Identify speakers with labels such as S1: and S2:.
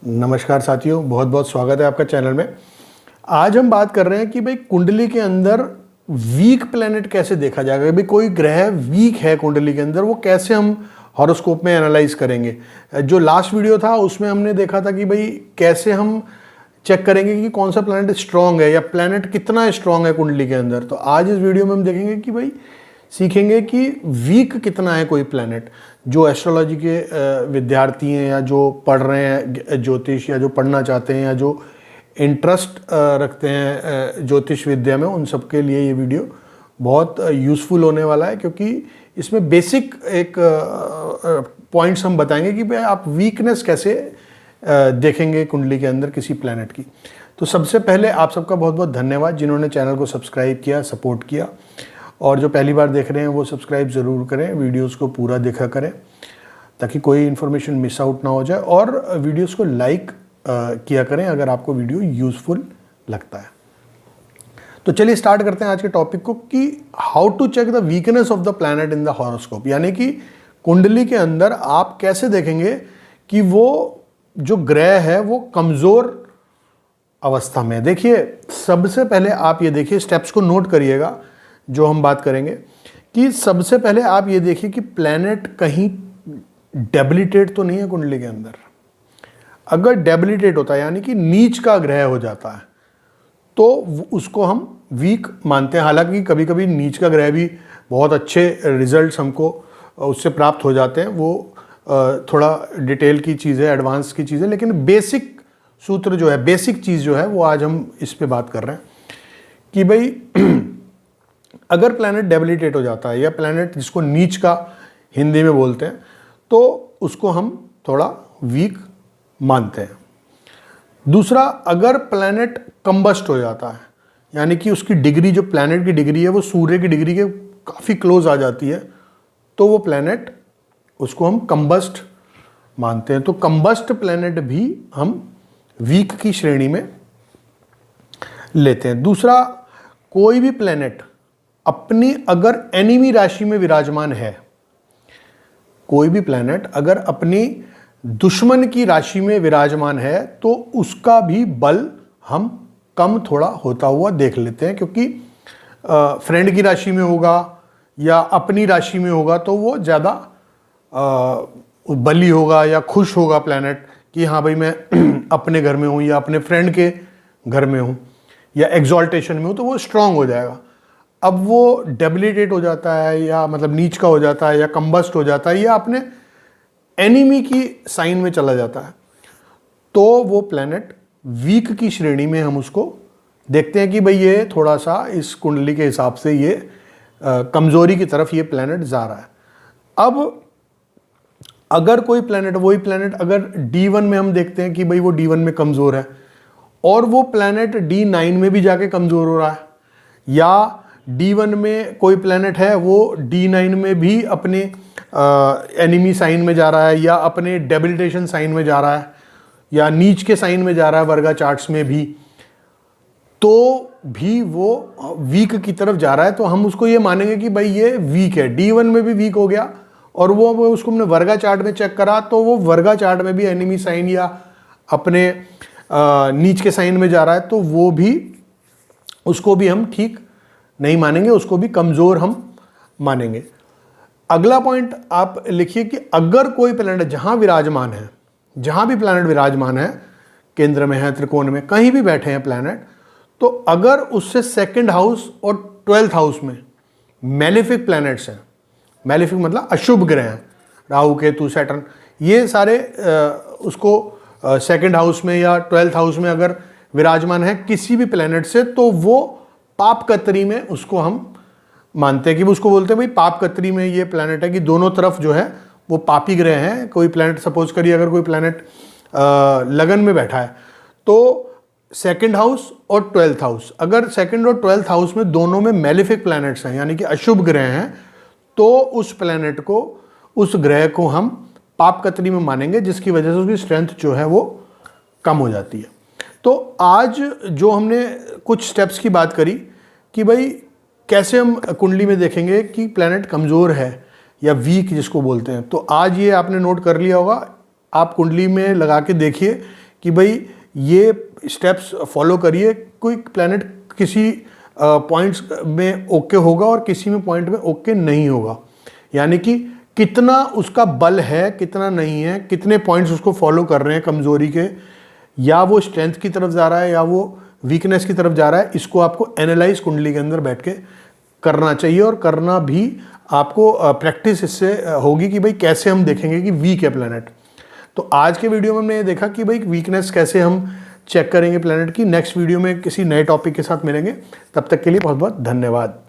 S1: नमस्कार साथियों, बहुत बहुत स्वागत है आपका चैनल में। आज हम बात कर रहे हैं कि भाई कुंडली के अंदर वीक प्लैनेट कैसे देखा जाएगा। भाई कोई ग्रह वीक है कुंडली के अंदर, वो कैसे हम हॉरोस्कोप में एनालाइज करेंगे। जो लास्ट वीडियो था उसमें हमने देखा था कि भाई कैसे हम चेक करेंगे कि कौन सा प्लैनेट स्ट्रांग है या प्लैनेट कितना स्ट्रांग है कुंडली के अंदर। तो आज इस वीडियो में हम देखेंगे कि भाई सीखेंगे कि वीक कितना है कोई प्लैनेट। जो एस्ट्रोलॉजी के विद्यार्थी हैं या जो पढ़ रहे हैं ज्योतिष, या जो पढ़ना चाहते हैं, या जो इंटरेस्ट रखते हैं ज्योतिष विद्या में, उन सब के लिए ये वीडियो बहुत यूज़फुल होने वाला है, क्योंकि इसमें बेसिक एक पॉइंट्स हम बताएंगे कि भाई आप वीकनेस कैसे देखेंगे कुंडली के अंदर किसी प्लैनेट की। तो सबसे पहले आप सबका बहुत बहुत धन्यवाद जिन्होंने चैनल को सब्सक्राइब किया, सपोर्ट किया, और जो पहली बार देख रहे हैं वो सब्सक्राइब ज़रूर करें, वीडियोस को पूरा देखा करें ताकि कोई इन्फॉर्मेशन मिस आउट ना हो जाए, और वीडियोस को लाइक किया करें अगर आपको वीडियो यूज़फुल लगता है। तो चलिए स्टार्ट करते हैं आज के टॉपिक को कि how to check the weakness of the planet in the horoscope. यानी कि कुंडली के अंदर आप कैसे देखेंगे कि वो जो ग्रह है वो कमज़ोर अवस्था में। देखिए, सबसे पहले आप ये देखिए, स्टेप्स को नोट करिएगा जो हम बात करेंगे। कि सबसे पहले आप ये देखिए कि प्लैनेट कहीं डेबिलिटेट तो नहीं है कुंडली के अंदर। अगर डेबिलिटेट होता है यानी कि नीच का ग्रह हो जाता है तो उसको हम वीक मानते हैं। हालांकि कभी कभी नीच का ग्रह भी बहुत अच्छे रिजल्ट्स हमको उससे प्राप्त हो जाते हैं, वो थोड़ा डिटेल की चीज़ है, एडवांस की चीज़ है, लेकिन बेसिक सूत्र जो है, बेसिक चीज़ जो है वो आज हम इस पे बात कर रहे हैं कि भाई अगर प्लैनेट डेबिलिटेट हो जाता है या प्लैनेट जिसको नीच का हिंदी में बोलते हैं, तो उसको हम थोड़ा वीक मानते हैं। दूसरा, अगर प्लैनेट कंबस्ट हो जाता है यानी कि उसकी डिग्री, जो प्लैनेट की डिग्री है वो सूर्य की डिग्री के काफ़ी क्लोज आ जाती है, तो वो प्लैनेट, उसको हम कंबस्ट मानते हैं। तो कंबस्ट प्लैनेट भी हम वीक की श्रेणी में लेते हैं। दूसरा, कोई भी प्लैनेट अपनी अगर एनिमी राशि में विराजमान है, कोई भी प्लैनेट अगर अपनी दुश्मन की राशि में विराजमान है, तो उसका भी बल हम कम थोड़ा होता हुआ देख लेते हैं। क्योंकि फ्रेंड की राशि में होगा या अपनी राशि में होगा तो वो ज़्यादा बली होगा या खुश होगा प्लैनेट कि हाँ भाई मैं अपने घर में हूँ या अपने फ्रेंड के घर में हूँ या एग्जॉल्टेशन में हूँ, तो वो स्ट्रांग हो जाएगा। अब वो डेबिलिटेट हो जाता है या मतलब नीच का हो जाता है या कंबस्ट हो जाता है या अपने एनिमी की साइन में चला जाता है, तो वो प्लैनेट वीक की श्रेणी में हम उसको देखते हैं कि भाई ये थोड़ा सा इस कुंडली के हिसाब से ये कमज़ोरी की तरफ ये प्लैनेट जा रहा है। अब अगर कोई प्लैनेट, वही प्लैनेट अगर D1 में हम देखते हैं कि भाई वो D1 में कमज़ोर है और वो प्लैनेट D9 में भी जाके कमज़ोर हो रहा है, या D1 में कोई प्लैनेट है वो D9 में भी अपने एनिमी साइन में जा रहा है या अपने डेबिलिटेशन साइन में जा रहा है या नीच के साइन में जा रहा है वर्गा चार्ट्स में भी, तो भी वो वीक की तरफ जा रहा है, तो हम उसको ये मानेंगे कि भाई ये वीक है। D1 में भी वीक हो गया और वो उसको हमने वर्गा चार्ट में चेक करा तो वो वर्गा चार्ट में भी एनिमी साइन या अपने नीच के साइन में जा रहा है, तो वो भी, उसको भी हम ठीक नहीं मानेंगे, उसको भी कमज़ोर हम मानेंगे। अगला पॉइंट आप लिखिए कि अगर कोई प्लैनेट जहां विराजमान है, जहां भी प्लैनेट विराजमान है, केंद्र में है, त्रिकोण में, कहीं भी बैठे हैं प्लैनेट, तो अगर उससे सेकंड हाउस और 12th हाउस में मैलेफिक प्लैनेट्स हैं, मैलेफिक मतलब अशुभ ग्रह हैं, राहु, केतु, सैटर्न, ये सारे उसको सेकंड हाउस में या 12th हाउस में अगर विराजमान है किसी भी प्लैनेट से, तो वो पाप कतरी में उसको हम मानते हैं कि उसको बोलते हैं भाई पाप कतरी में ये प्लैनेट है कि दोनों तरफ जो है वो पापी ग्रह हैं। कोई प्लैनेट, सपोज करिए अगर कोई प्लैनेट लगन में बैठा है तो सेकंड हाउस और 12th हाउस, अगर सेकंड और 12th हाउस में दोनों में मैलेफिक प्लैनेट्स हैं यानी कि अशुभ ग्रह हैं, तो उस प्लैनेट को, उस ग्रह को हम पाप कतरी में मानेंगे, जिसकी वजह से उसकी स्ट्रेंथ जो है वो कम हो जाती है। तो आज जो हमने कुछ स्टेप्स की बात करी कि भाई कैसे हम कुंडली में देखेंगे कि प्लैनेट कमज़ोर है या वीक जिसको बोलते हैं, तो आज ये आपने नोट कर लिया होगा। आप कुंडली में लगा के देखिए कि भाई ये स्टेप्स फॉलो करिए, कोई प्लैनेट किसी पॉइंट्स में ओके होगा और किसी में पॉइंट में ओके नहीं होगा, यानी कि कितना उसका बल है कितना नहीं है, कितने पॉइंट्स उसको फॉलो कर रहे हैं कमजोरी के, या वो स्ट्रेंथ की तरफ जा रहा है या वो वीकनेस की तरफ जा रहा है। इसको आपको एनालाइज कुंडली के अंदर बैठ के करना चाहिए और करना भी आपको प्रैक्टिस इससे होगी कि भाई कैसे हम देखेंगे कि वीक है प्लैनेट। तो आज के वीडियो में हमने ये देखा कि भाई वीकनेस कैसे हम चेक करेंगे प्लैनेट की। नेक्स्ट वीडियो में किसी नए टॉपिक के साथ मिलेंगे, तब तक के लिए बहुत बहुत धन्यवाद।